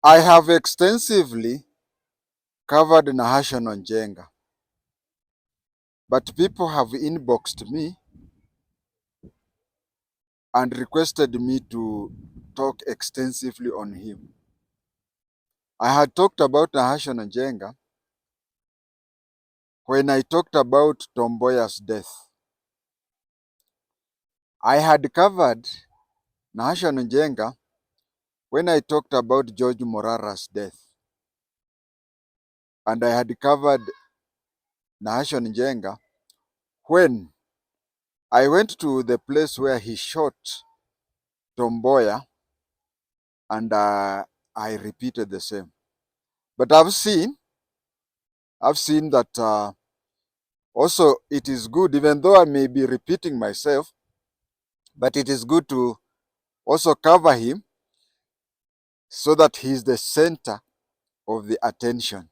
I have extensively covered Nahashon Njenga, but people have inboxed me and requested me to talk extensively on him. I had talked about Nahashon Njenga when I talked about Tom MBOYA's death. I had covered Nahashon Njenga when I talked about George Morara's death. And I had covered Nahashon Njenga when I went to the place where he shot Tom MBOYA, and I repeated the same. But I've seen that also it is good, even though I may be repeating myself, but it is good to also cover him so that he is the center of the attention.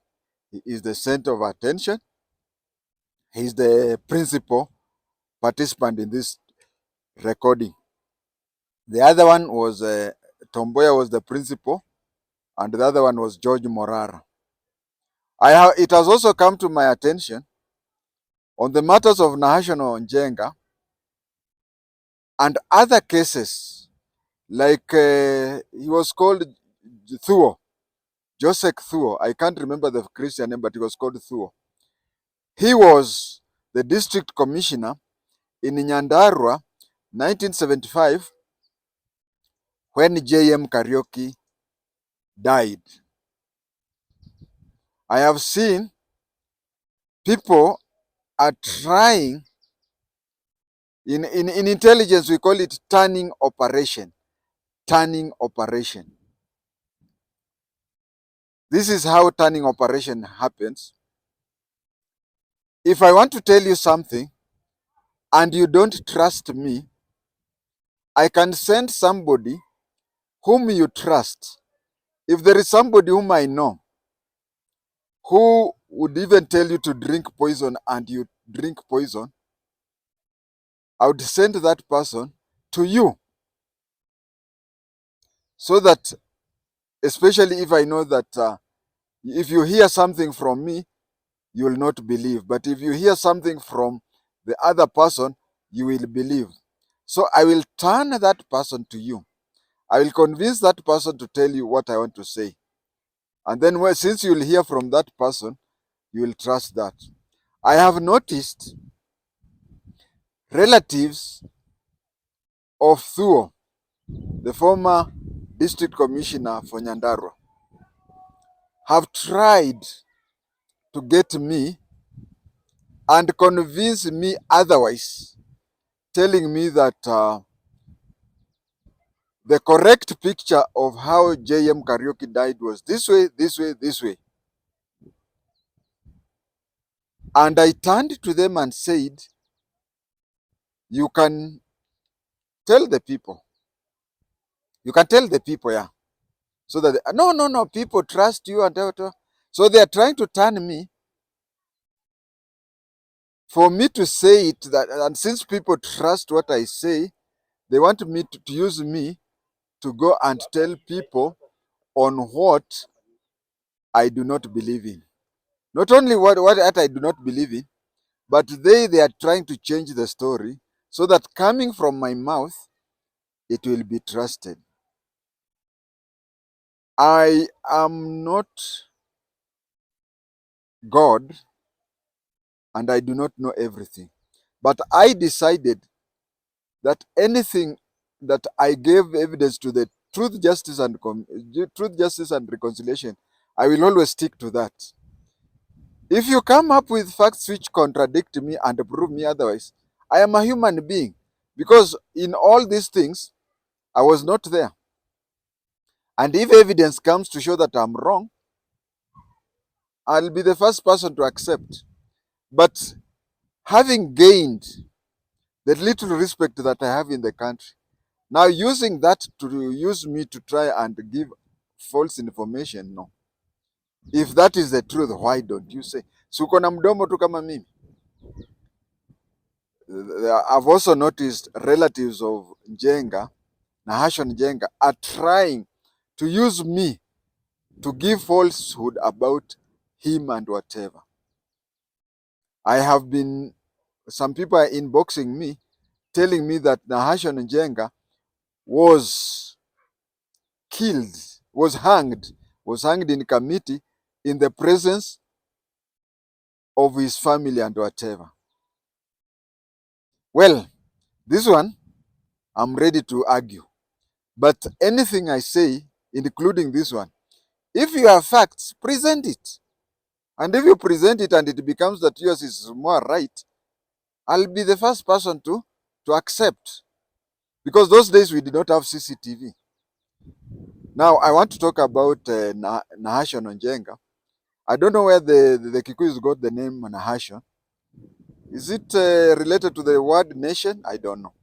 He is the center of attention. He is the principal participant in this recording. The other one was Tom MBOYA was the principal, and the other one was George Morara. It has also come to my attention on the matters of Nahashon Njenga and other cases, like he was called Thuo, Joseph Thuo. I can't remember the Christian name, but he was called Thuo. He was the district commissioner in Nyandarua, 1975, when J.M. Kariuki died. I have seen people are trying, in intelligence we call it turning operation. Turning operation. This is how turning operation happens. If I want to tell you something and you don't trust me, I can send somebody whom you trust. If there is somebody whom I know who would even tell you to drink poison and you drink poison, I would send that person to you, so that, especially if I know that if you hear something from me, you will not believe. But if you hear something from the other person, you will believe. So I will turn that person to you. I will convince that person to tell you what I want to say. And then since you will hear from that person, you will trust that. I have noticed relatives of Thuo, the former district commissioner for Nyandarua, have tried to get me and convince me otherwise, telling me that the correct picture of how J.M. Kariuki died was this way, this way, this way. And I turned to them and said, you can tell the people. You can tell the people, yeah. So that, no, people trust you and whatever. So they are trying to turn me for me to say it, that, and since people trust what I say, they want me to use me to go and tell people on what I do not believe in. Not only what I do not believe in, but they are trying to change the story so that coming from my mouth, it will be trusted. I am not God, and I do not know everything. But I decided that anything that I gave evidence to the truth, justice, and reconciliation, I will always stick to that. If you come up with facts which contradict me and prove me otherwise, I am a human being. Because in all these things, I was not there. And if evidence comes to show that I'm wrong, I'll be the first person to accept. But having gained the little respect that I have in the country, now using that to use me to try and give false information, no. If that is the truth, why don't you say? Suko na mdomo tu kama mimi. I've also noticed relatives of Njenga, Nahashon Njenga, are trying to use me to give falsehood about him and whatever. Some people are inboxing me, telling me that Nahashon Njenga was killed, was hanged in committee in the presence of his family and whatever. Well, this one, I'm ready to argue. But anything I say, including this one, if you have facts, present it. And if you present it and it becomes that yours is more right, I'll be the first person to accept. Because those days we did not have CCTV. Now, I want to talk about Nahashon Njenga. I don't know where the Kikuyus got the name Nahashon. Is it related to the word nation? I don't know.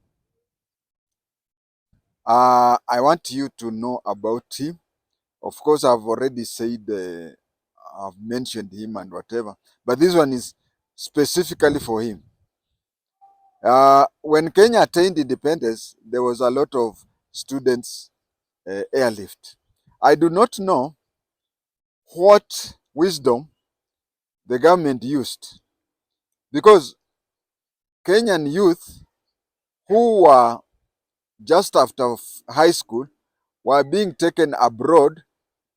I want you to know about him. Of course, I've already said, I've mentioned him and whatever. But this one is specifically for him. When Kenya attained independence, there was a lot of students airlift. I do not know what wisdom the government used, because Kenyan youth who were just after high school were being taken abroad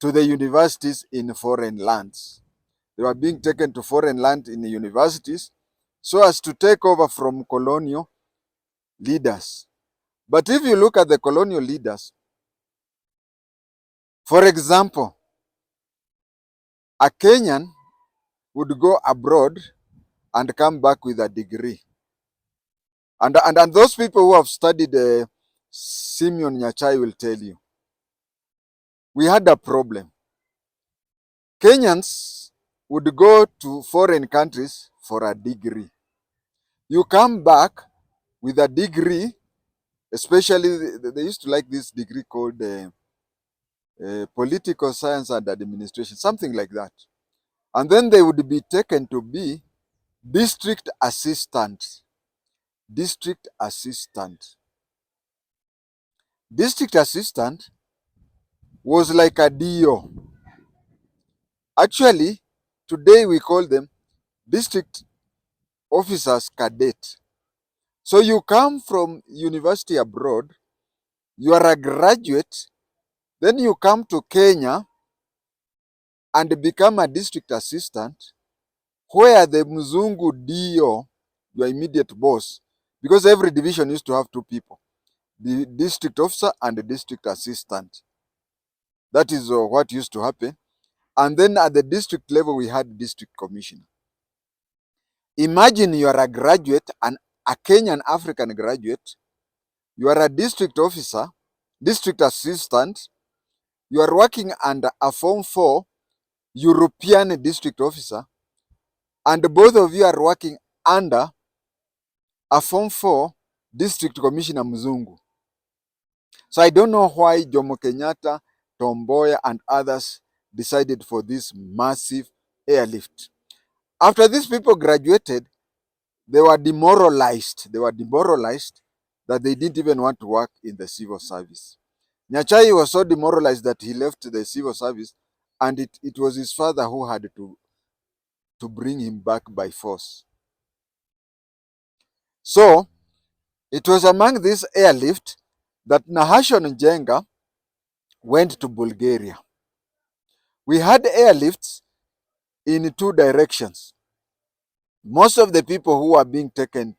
to the universities in foreign lands. They were being taken to foreign land in the universities so as to take over from colonial leaders. But if you look at the colonial leaders, for example, a Kenyan would go abroad and come back with a degree. And those people who have studied Simeon Nyachai will tell you, we had a problem. Kenyans would go to foreign countries for a degree. You come back with a degree, especially they used to like this degree called political science and administration, something like that. And then they would be taken to be district assistant. District assistant. District assistant was like a DO. Actually, today we call them district officers cadet. So you come from university abroad, you are a graduate, then you come to Kenya and become a district assistant, where the Mzungu DO, your immediate boss, because every division used to have two people, the district officer and the district assistant. That is what used to happen. And then at the district level, we had district commissioner. Imagine you are a graduate, a Kenyan African graduate, you are a district officer, district assistant, you are working under a Form 4 European district officer, and both of you are working under a Form 4 district commissioner Mzungu. So I don't know why Jomo Kenyatta, Tom MBOYA, and others decided for this massive airlift. After these people graduated, they were demoralized. They were demoralized that they didn't even want to work in the civil service. Nyachai was so demoralized that he left the civil service, and it was his father who had to bring him back by force. So it was among this airlift that Nahashon Njenga went to Bulgaria. We had airlifts in two directions. Most of the people who were being taken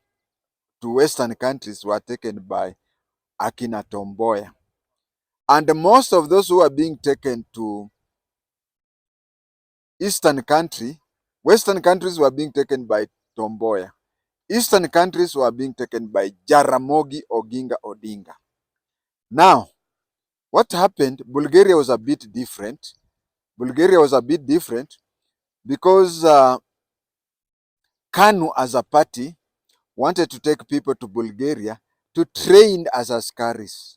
to Western countries were taken by Akina Tom MBOYA. And most of those who were being taken to Eastern country, Western countries were being taken by Tom MBOYA. Eastern countries were being taken by Jaramogi Oginga Odinga. Now, what happened? Bulgaria was a bit different. Bulgaria was a bit different because KANU as a party wanted to take people to Bulgaria to train as askaris.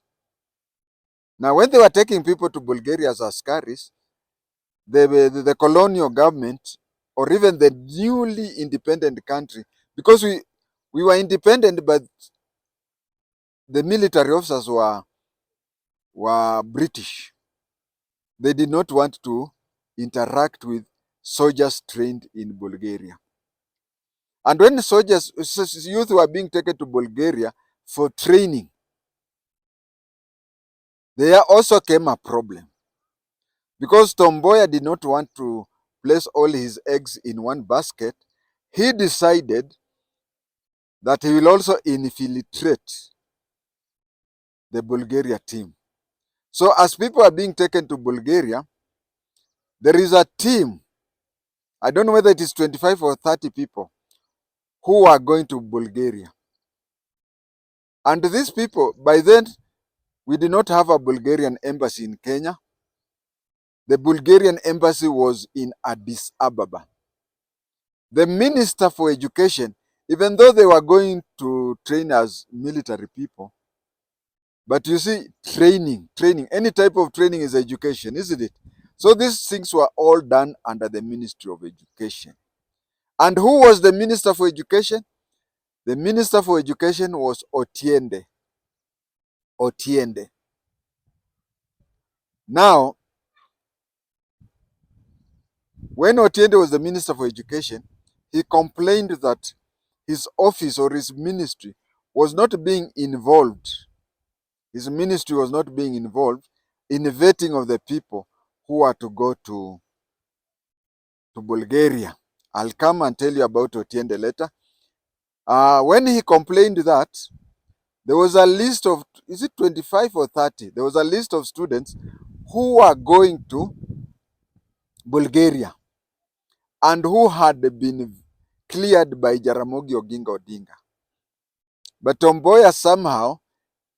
Now, when they were taking people to Bulgaria as askaris, the colonial government, or even the newly independent country, because we were independent, but the military officers were British. They did not want to interact with soldiers trained in Bulgaria. And when youth were being taken to Bulgaria for training, there also came a problem. Because Tom MBOYA did not want to place all his eggs in one basket, he decided that he will also infiltrate the Bulgaria team. So as people are being taken to Bulgaria, there is a team, I don't know whether it is 25 or 30 people, who are going to Bulgaria. And these people, by then, we did not have a Bulgarian embassy in Kenya. The Bulgarian embassy was in Addis Ababa. The Minister for Education, even though they were going to train as military people, but you see, training, any type of training is education, isn't it? So these things were all done under the Ministry of Education. And who was the Minister for Education? The Minister for Education was Otiende. Now, when Otiende was the Minister for Education, he complained that his office or his ministry was not being involved. His ministry was not being involved in the vetting of the people who are to go to Bulgaria. I'll come and tell you about Otiende later. When he complained that, there was a list of, is it 25 or 30? There was a list of students who were going to Bulgaria and who had been cleared by Jaramogi Oginga Odinga. But Tom MBOYA somehow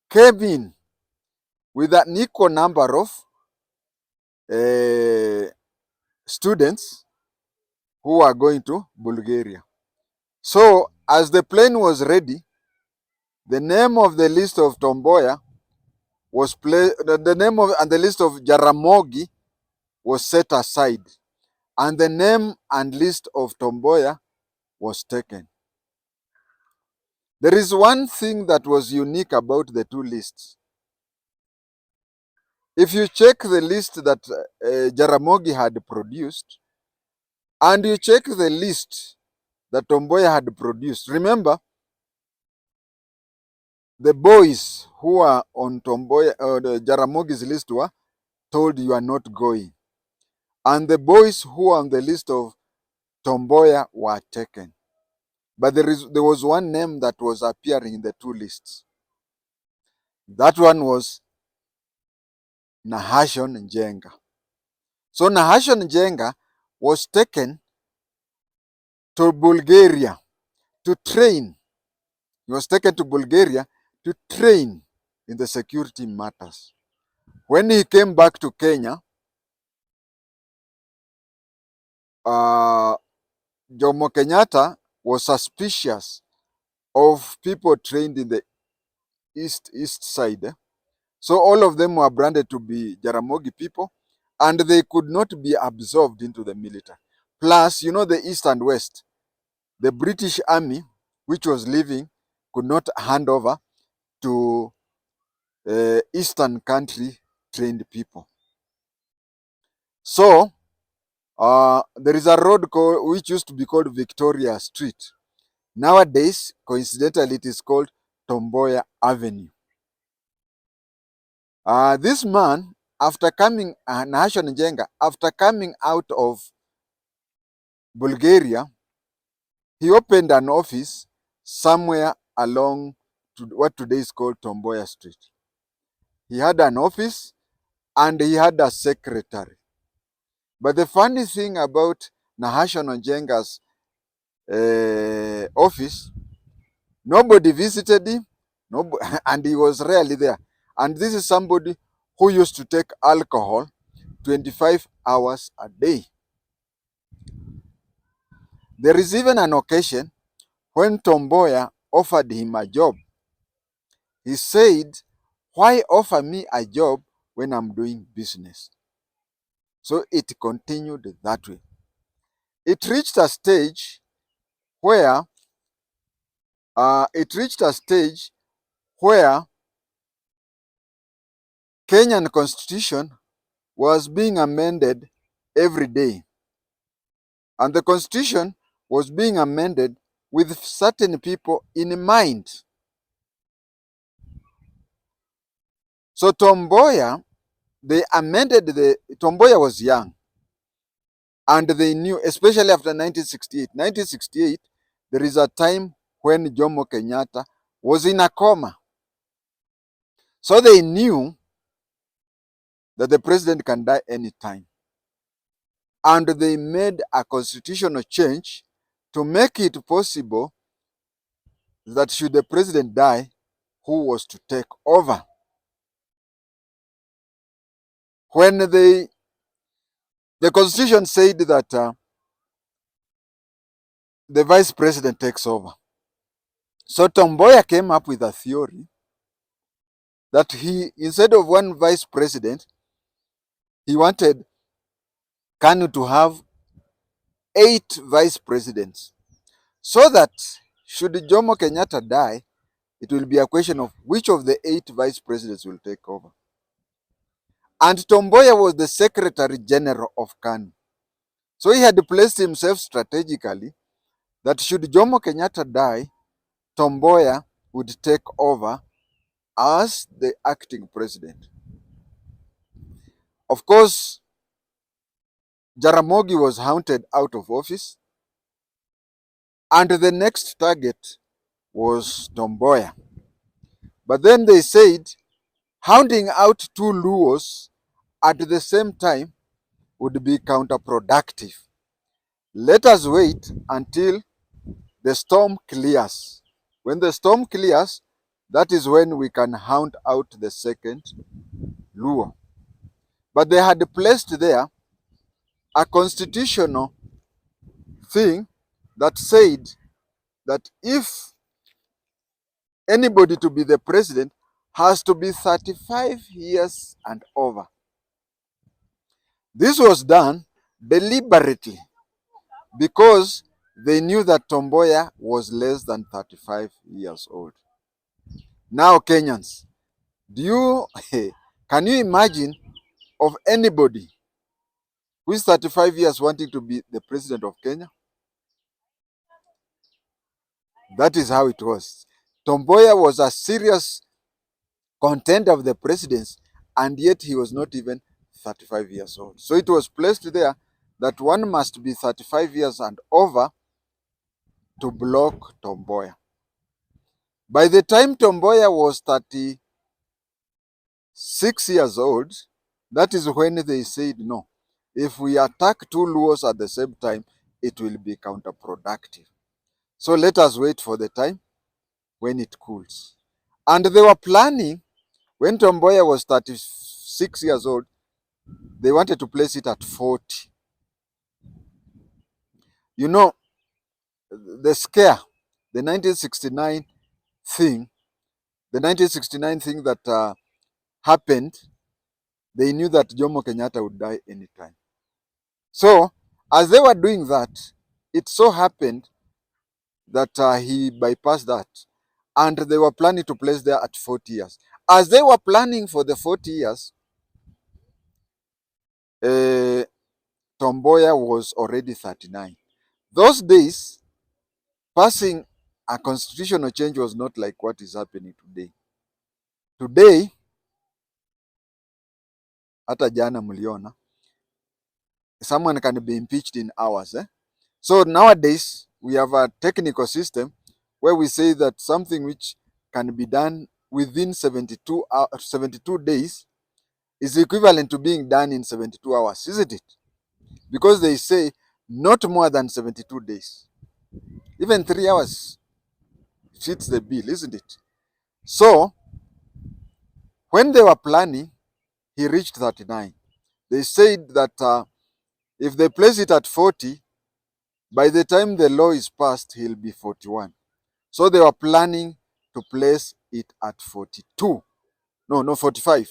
came in with an equal number of students who are going to Bulgaria. So as the plane was ready, the name of the list of Tom MBOYA was the name of and the list of Jaramogi was set aside, and the name and list of Tom MBOYA was taken. There is one thing that was unique about the two lists. If you check the list that Jaramogi had produced, and you check the list that Tom MBOYA had produced, remember, the boys who are on Tom MBOYA or Jaramogi's list were told you are not going. And the boys who are on the list of Tom MBOYA were taken. But there was one name that was appearing in the two lists. That one was Nahashon Njenga. So Nahashon Njenga was taken to Bulgaria to train. He was taken to Bulgaria to train in the security matters. When he came back to Kenya, Jomo Kenyatta was suspicious of people trained in the east side. So all of them were branded to be Jaramogi people, and they could not be absorbed into the military. Plus, you know, the east and west, the British army, which was leaving, could not hand over to eastern country trained people. So there is a road which used to be called Victoria Street. Nowadays, coincidentally, it is called Tom MBOYA Avenue. This man, after coming, Nahashon Njenga, after coming out of Bulgaria, he opened an office somewhere along to what today is called Tom MBOYA Street. He had an office and he had a secretary. But the funny thing about Nahashon Njenga's office, nobody visited him, and he was rarely there. And this is somebody who used to take alcohol 25 hours a day. There is even an occasion when Tom MBOYA offered him a job. He said, "Why offer me a job when I'm doing business?" So it continued that way. It reached a stage where Kenyan constitution was being amended every day. And the constitution was being amended with certain people in mind. So Tom MBOYA, Tom MBOYA was young, and they knew, especially after 1968. 1968, there is a time when Jomo Kenyatta was in a coma. So they knew that the president can die anytime. And they made a constitutional change to make it possible that should the president die, who was to take over? When the constitution said that the vice president takes over. So Tom MBOYA came up with a theory that instead of one vice president, he wanted KANU to have 8 vice presidents, so that should Jomo Kenyatta die, it will be a question of which of the 8 vice presidents will take over. And Tom MBOYA was the Secretary General of KANU. So he had placed himself strategically that should Jomo Kenyatta die, Tom MBOYA would take over as the acting president. Of course, Jaramogi was hunted out of office, and the next target was Tom MBOYA. But then they said hounding out 2 Luos at the same time would be counterproductive. Let us wait until the storm clears. When the storm clears, that is when we can hound out the second Luo. But they had placed there a constitutional thing that said that if anybody to be the president has to be 35 years and over. This was done deliberately because they knew that Tom MBOYA was less than 35 years old. Now, Kenyans, can you imagine of anybody who is 35 years wanting to be the president of Kenya? That is how it was. Tom MBOYA was a serious contender of the presidency, and yet he was not even 35 years old. So it was placed there that one must be 35 years and over to block Tom MBOYA. By the time Tom MBOYA was 36 years old, that is when they said, no, if we attack 2 Luos at the same time, it will be counterproductive. So let us wait for the time when it cools. And they were planning, when Tom MBOYA was 36 years old, they wanted to place it at 40. You know, the scare, the 1969 thing, that happened, they knew that Jomo Kenyatta would die anytime. So, as they were doing that, it so happened that he bypassed that, and they were planning to place there at 40 years. As they were planning for the 40 years, Tom MBOYA was already 39. Those days, passing a constitutional change was not like what is happening today. Today, hata jana mliona, someone can be impeached in hours. So nowadays, we have a technical system where we say that something which can be done within 72 days is equivalent to being done in 72 hours, isn't it? Because they say not more than 72 days. Even 3 hours fits the bill, isn't it? So, when they were planning, he reached 39. They said that if they place it at 40, by the time the law is passed, he'll be 41. So they were planning to place it at 42. No, 45.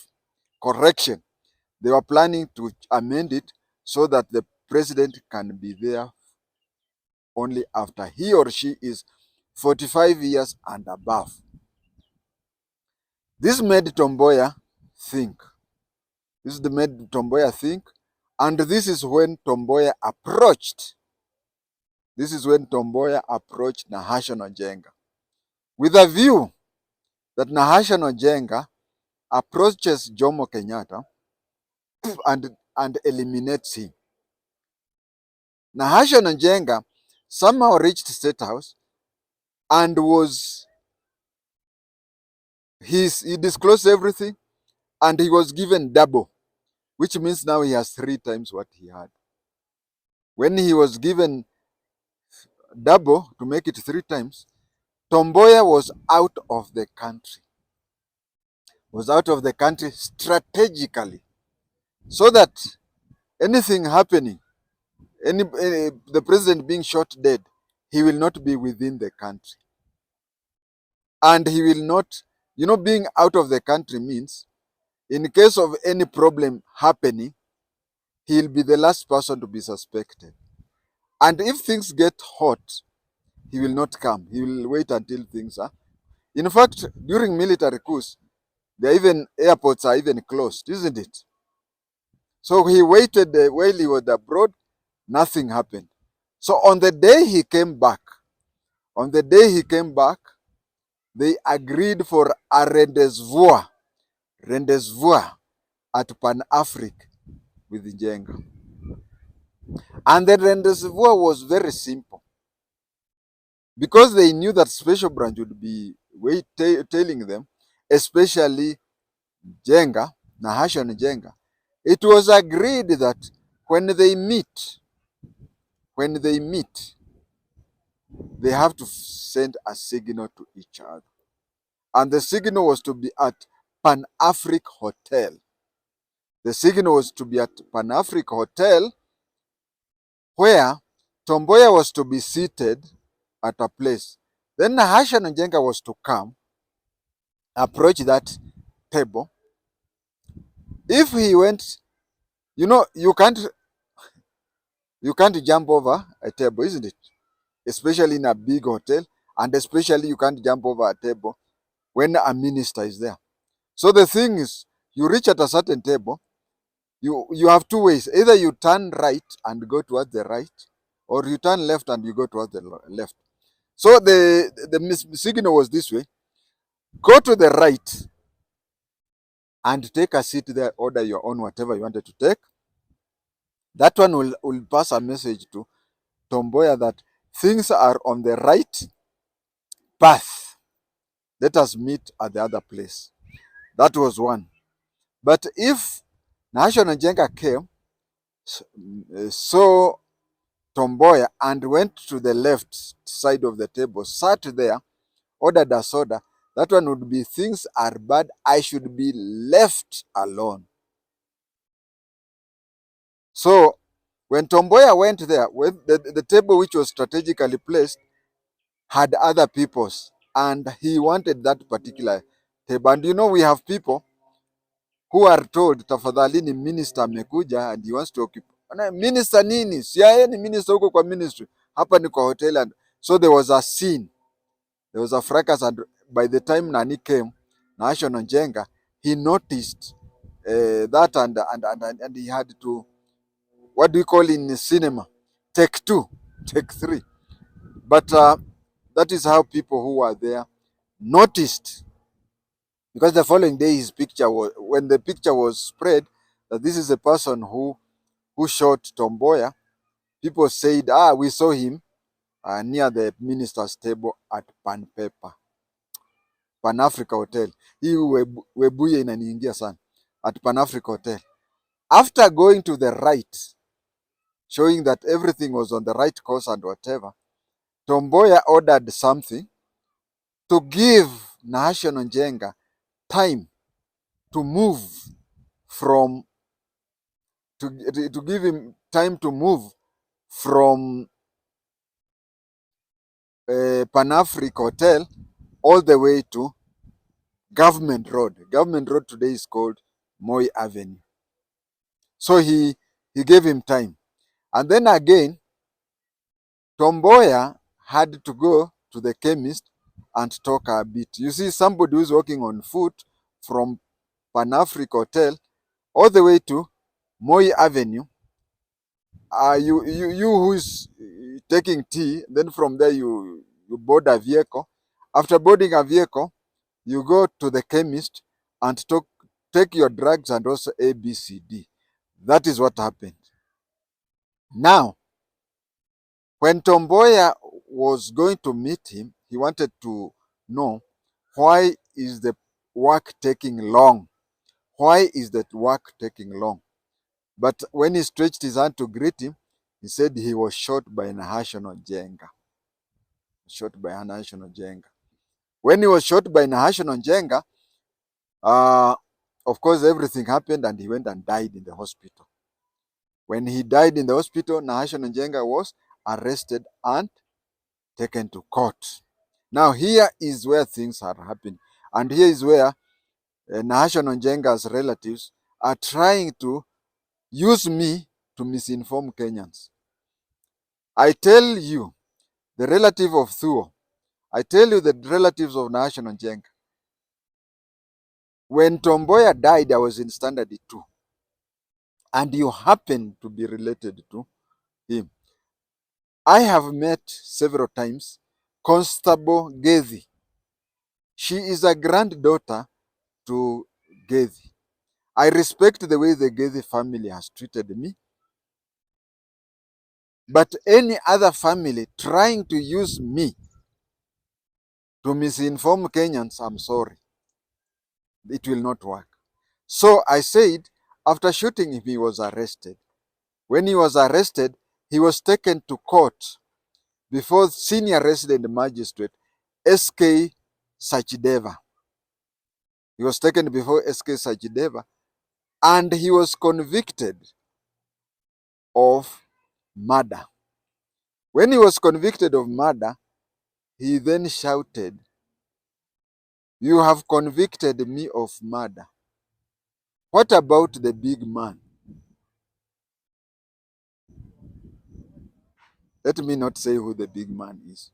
Correction. They were planning to amend it so that the president can be there only after he or she is 45 years and above. This made Tom MBOYA think. And this is when Tom MBOYA approached. This is when Tom MBOYA approached Nahashon Njenga with a view that Nahashon Njenga approaches Jomo Kenyatta and eliminates him. Nahashon Njenga somehow reached State House and he disclosed everything, and he was given double, which means now he has 3 times what he had. When he was given double to make it 3 times, Tom MBOYA was out of the country. Was out of the country strategically, so that anything happening, the president being shot dead, he will not be within the country. And he will not, being out of the country means, in case of any problem happening, he'll be the last person to be suspected. And if things get hot, he will not come. He will wait until things are. In fact, during military coups, airports are even closed, isn't it? So he waited while he was abroad, nothing happened. So on the day he came back, they agreed for a rendezvous at Pan-Afric with Njenga. And the rendezvous was very simple, because they knew that special branch would be telling them, especially Nahashon Njenga. It was agreed that when they meet, they have to send a signal to each other. And the signal was to be at Pan-Afric Hotel. The signal was to be at Pan-Afric Hotel, where Tom MBOYA was to be seated at a place. Then Nahashon Njenga was to come, approach that table. If he went, you can't jump over a table, isn't it? Especially in a big hotel, and especially you can't jump over a table when a minister is there. So the thing is, you reach at a certain table, you have 2 ways. Either you turn right and go towards the right, or you turn left and you go towards the left. So the signal was this way: go to the right and take a seat there, order your own whatever you wanted to take. That one will pass a message to Tom MBOYA that things are on the right path. Let us meet at the other place. That was one. But if Nahashon Njenga came, saw Tom MBOYA and went to the left side of the table, sat there, ordered a soda, that one would be, things are bad, I should be left alone. So when Tom MBOYA went there, the table which was strategically placed had other people's, and he wanted that particular table. And we have people who are told, tafadhalini minister amekuja and he wants to occupy. Minister nini? Si ni minister huko kwa ministry. Hapa ni kwa hotel. And so there was a scene. There was a fracas, and by the time Nani came, Nahashon Njenga, he noticed that and he had to, what do you call in cinema? Take 2, take 3. But that is how people who were there noticed. Because the following day, when the picture was spread, that this is a person who shot Tom MBOYA, people said, we saw him near the minister's table at Pan-Africa Hotel. Hii Webuye inaniingia sana. At Pan-Africa Hotel. After going to the right, showing that everything was on the right course and whatever, Tom MBOYA ordered something to give Nahashon Njenga time to move to give him time to move from Pan-Africa Hotel all the way to Government Road. Government Road today is called Moi Avenue. So he gave him time. And then again, Tom MBOYA had to go to the chemist and talk a bit. You see, somebody who's walking on foot from Pan-Africa Hotel all the way to Moi Avenue, You who is taking tea, then from there you board a vehicle. After boarding a vehicle, you go to the chemist and take your drugs and also A, B, C, D. That is what happened. Now, when Tom MBOYA was going to meet him, he wanted to know, why is the work taking long? Why is that work taking long? But when he stretched his hand to greet him, he said he was shot by Nahashon Njenga. Shot by Nahashon Njenga. When he was shot by Nahashon Njenga, uh, of course, everything happened and he went and died in the hospital. When he died in the hospital, Nahashon Njenga was arrested and taken to court. Now, here is where things are happening. And here is where Nahashon Njenga's relatives are trying to use me to misinform Kenyans. I tell you, the relative of Thuo, I tell you the relatives of Nahashon Njenga. When Tom MBOYA died, I was in Standard 2. And you happen to be related to him. I have met several times Constable Gethi. She is a granddaughter to Gethi. I respect the way the Gethi family has treated me. But any other family trying to use me to misinform Kenyans, I'm sorry. It will not work. So I said, after shooting him, he was arrested. When he was arrested, he was taken to court before senior resident magistrate S.K. Sachdeva. He was taken before S.K. Sachdeva and he was convicted of murder. When he was convicted of murder, he then shouted, "You have convicted me of murder. What about the big man?" Let me not say who the big man is.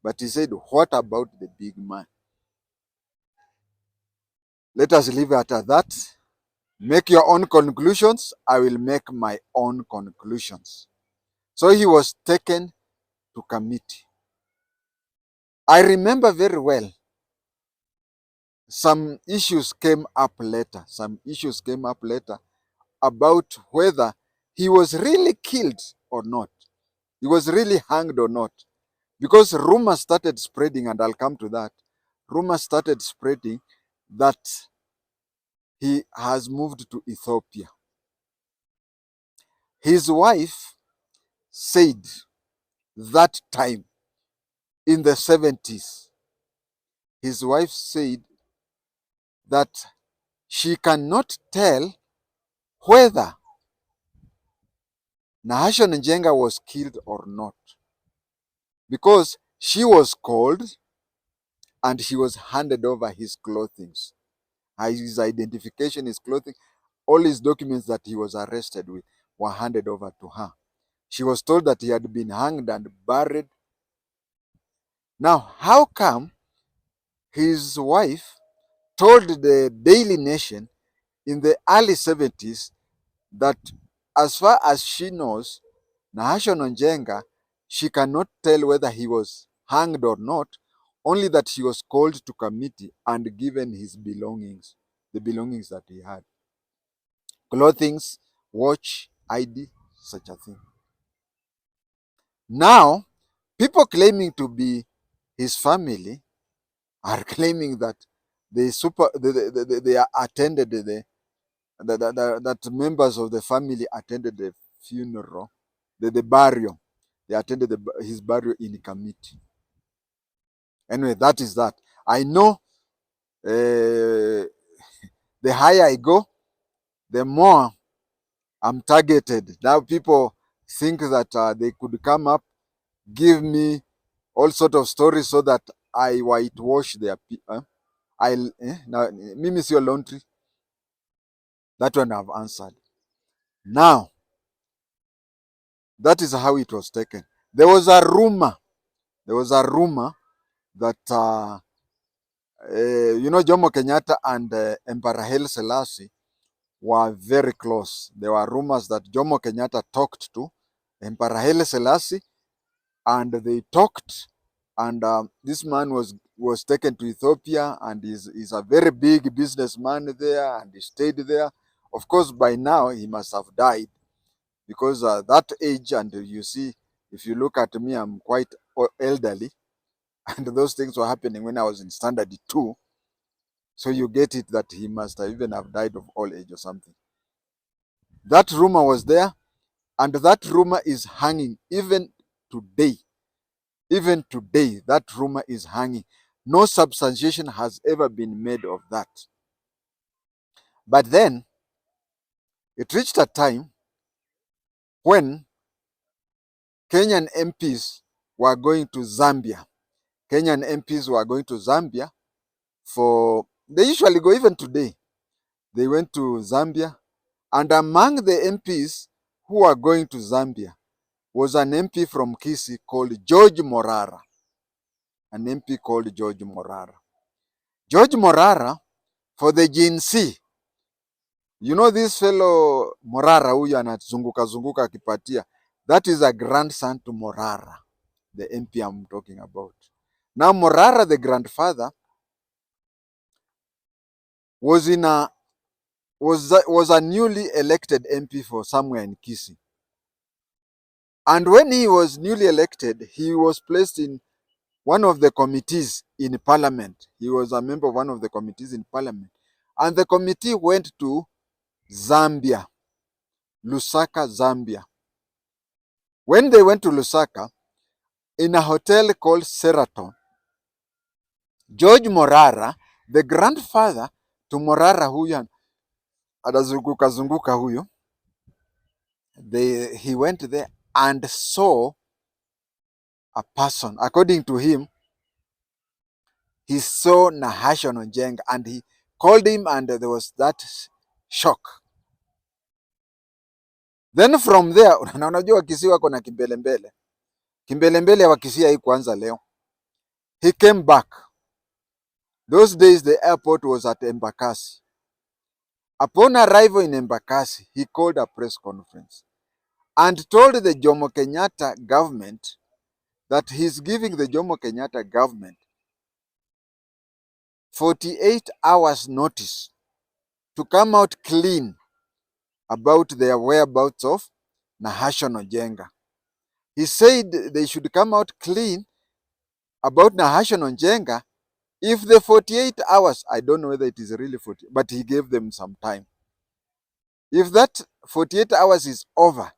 But he said, "What about the big man?" Let us leave it at that. Make your own conclusions. I will make my own conclusions. So he was taken to committee. I remember very well some issues came up later. Some issues came up later about whether he was really killed or not. He was really hanged or not. Because rumors started spreading, and I'll come to that. Rumors started spreading that he has moved to Ethiopia. His wife said that time in the 70s, his wife said that she cannot tell whether Nahashon Njenga was killed or not because she was called and he was handed over his clothing, his identification, his clothing, all his documents that he was arrested with were handed over to her. She was told that he had been hanged and buried. Now, how come his wife told the Daily Nation in the early 70s that as far as she knows, Nahashon Njenga, she cannot tell whether he was hanged or not, only that he was called to committee and given his belongings, the belongings that he had. Clothing, watch, ID, such a thing. Now, people claiming to be his family are claiming that they attended that members of the family attended the funeral, the burial. They attended his burial in committee. Anyway, that is that. I know the higher I go, the more I'm targeted. Now people think that they could come up, give me all sort of stories so that I whitewash their people. Now, mimi sio laundry. That one I've answered. Now, that is how it was taken. There was a rumor. There was a rumor that Jomo Kenyatta and Emperor Haile Selassie were very close. There were rumors that Jomo Kenyatta talked to Emperor Haile Selassie, and they talked, and this man was taken to Ethiopia, and is a very big businessman there, and he stayed there. Of course, by now he must have died, because that age, and you see, if you look at me, I'm quite elderly, and those things were happening when I was in standard 2. So you get it that he must have even have died of old age or something. That rumor was there, and that rumor is hanging even today. Even today, that rumor is hanging. No substantiation has ever been made of that. But then, it reached a time when Kenyan MPs were going to Zambia. Kenyan MPs were going to Zambia they usually go even today. They went to Zambia, and among the MPs who are going to Zambia was an MP from Kisii called George Morara. An MP called George Morara. George Morara, for the Gen Z, you know this fellow Morara huyu anazunguka zunguka akipatia, that is a grandson to Morara, the MP I'm talking about. Now Morara, the grandfather, was a newly elected MP for somewhere in Kisii. And when he was newly elected, he was placed in one of the committees in parliament. He was a member of one of the committees in parliament. And the committee went to Zambia, Lusaka, Zambia. When they went to Lusaka, in a hotel called Sheraton, George Morara, the grandfather to Morara huyu anazunguka zunguka huyu, he went there and saw a person. According to him, he saw Nahashon Njenga, and he called him, and there was that shock. Then from there, na unajua Kisii wako na kimbelembele. Kimbelembele ya Wakisii haikuanza leo. He came back. Those days the airport was at Embakasi. Upon arrival in Embakasi, he called a press conference and told the Jomo Kenyatta government that he's giving the Jomo Kenyatta government 48 hours notice to come out clean about their whereabouts of Nahashon Njenga. He said they should come out clean about Nahashon Njenga if the 48 hours, I don't know whether it is really 40, but he gave them some time. If that 48 hours is over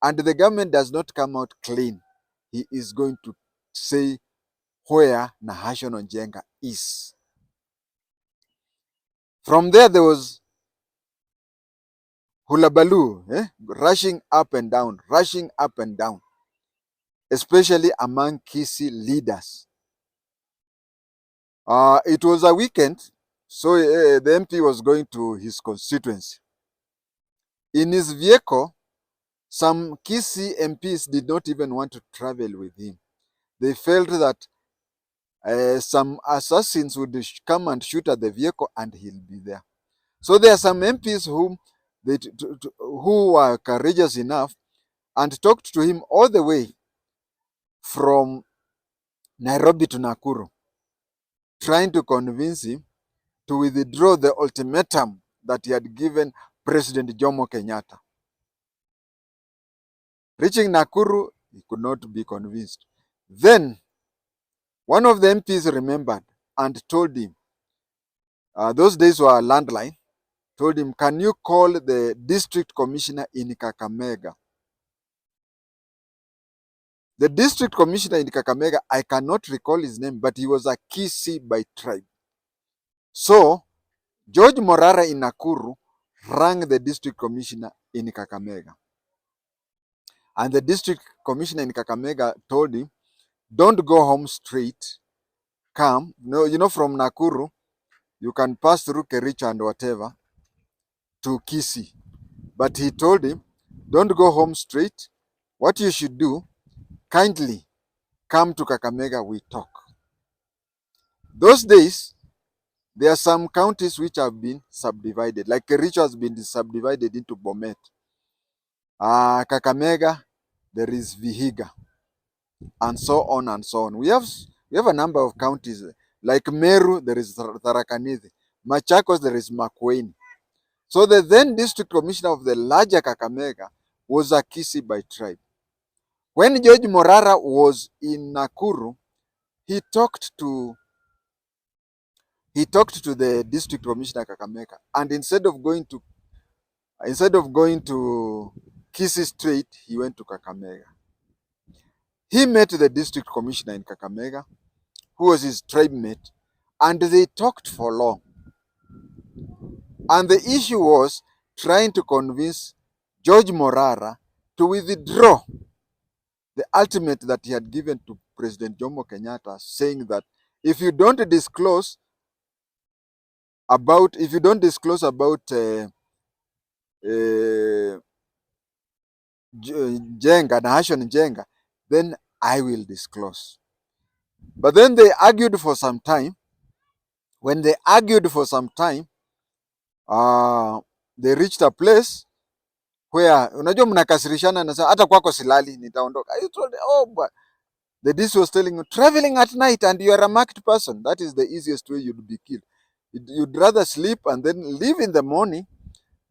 and the government does not come out clean, he is going to say where Nahashon Njenga is. From there was hulabaloo, rushing up and down, especially among Kisii leaders. It was a weekend, so the MP was going to his constituency. In his vehicle, some Kisii MPs did not even want to travel with him. They felt that some assassins would come and shoot at the vehicle and he'll be there. So there are some MPs who were courageous enough and talked to him all the way from Nairobi to Nakuru, trying to convince him to withdraw the ultimatum that he had given President Jomo Kenyatta. Reaching Nakuru, he could not be convinced. Then, one of the MPs remembered and told him, those days were a landline, told him, can you call the district commissioner in Kakamega? The district commissioner in Kakamega, I cannot recall his name, but he was a Kisii by tribe. So, George Morara in Nakuru rang the district commissioner in Kakamega. And the district commissioner in Kakamega told him, don't go home straight, come. No, from Nakuru, you can pass through Kericho and whatever to Kisii. But he told him, don't go home straight. What you should do, kindly come to Kakamega, we talk. Those days, There are some counties which have been subdivided, like Kericho has been subdivided into Bomet. Kakamega, there is Vihiga, and so on and so on. We have a number of counties, like Meru, there is Tharaka Nithi. Machakos, there is Makueni. So the then district commissioner of the larger Kakamega was a Kisi by tribe. When George Morara was in Nakuru, he talked to the district commissioner Kakamega, and instead of going to Kisii Strait, he went to Kakamega. He met the district commissioner in Kakamega, who was his tribe mate, and they talked for long. And the issue was trying to convince George Morara to withdraw the ultimate that he had given to President Jomo Kenyatta, saying that if you don't disclose about Nahashon Njenga, then I will disclose. But then they argued for some time. When they argued for some time, they reached a place where, unajua mnakasirishana na hata kwako silali nitaondoka. I told them, oh, but the DC was telling you, traveling at night and you are a marked person, that is the easiest way you'd be killed. You'd rather sleep and then leave in the morning,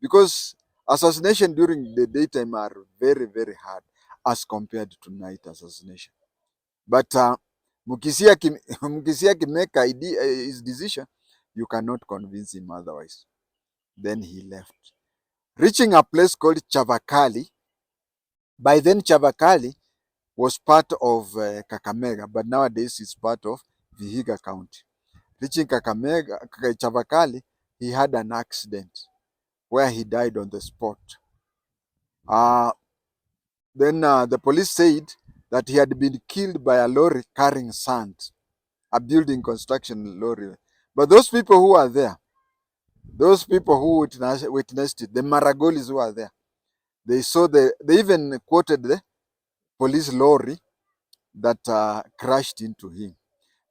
because assassination during the daytime are very, very hard as compared to night assassination. But Mukisia make his decision, you cannot convince him otherwise. Then he left, reaching a place called Chavakali. By then, Chavakali was part of Kakamega, but nowadays it's part of Vihiga County. Reaching Chavakali, he had an accident where he died on the spot. Then the police said that he had been killed by a lorry carrying sand, a building construction lorry. But those people who were there, those people who witnessed it, the Maragolis who were there, they even quoted the police lorry that crashed into him.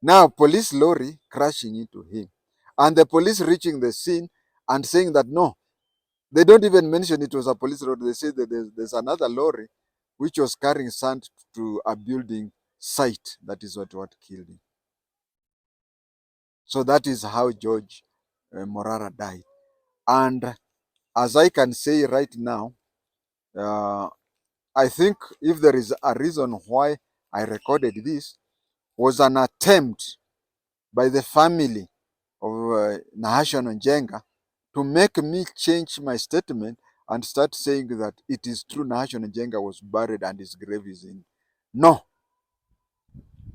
Now, police lorry crashing into him, and the police reaching the scene and saying that no, they don't even mention it was a police lorry. They say that there's another lorry which was carrying sand to a building site. That is what killed him. So that is how George Morara died. And as I can say right now, I think if there is a reason why I recorded this, was an attempt by the family of Nahashon Njenga to make me change my statement and start saying that it is true Nahashon Njenga was buried and his grave is in. No.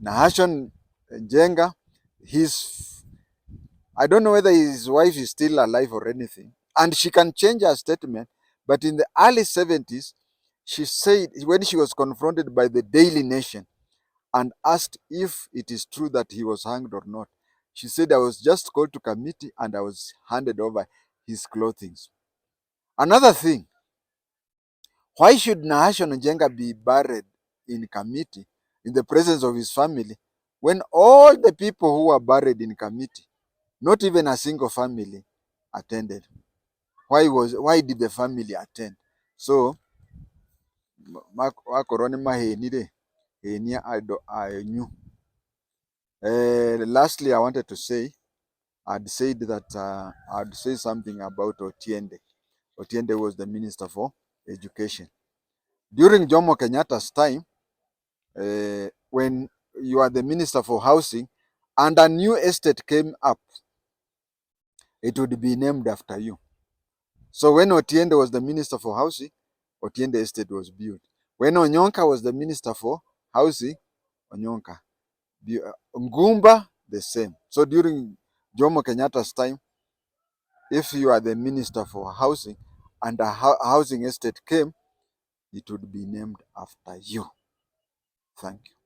Nahashon Njenga, I don't know whether his wife is still alive or anything, and she can change her statement, but in the early 70s, she said, when she was confronted by the Daily Nation and asked if it is true that he was hanged or not, she said, I was just called to committee and I was handed over his clothing. Another thing, why should Nahashon Njenga be buried in committee in the presence of his family when all the people who were buried in committee, not even a single family, attended? Why did the family attend? So, lastly, I wanted to say, I'd said that I'd say something about Otiende. Otiende was the Minister for Education. During Jomo Kenyatta's time, when you are the Minister for Housing and a new estate came up, it would be named after you. So when Otiende was the Minister for Housing, Otiende Estate was built. When Onyonka was the Minister for Housing, Onyonka. Ngumba, the same. So during Jomo Kenyatta's time, if you are the Minister for Housing and a housing estate came, it would be named after you. Thank you.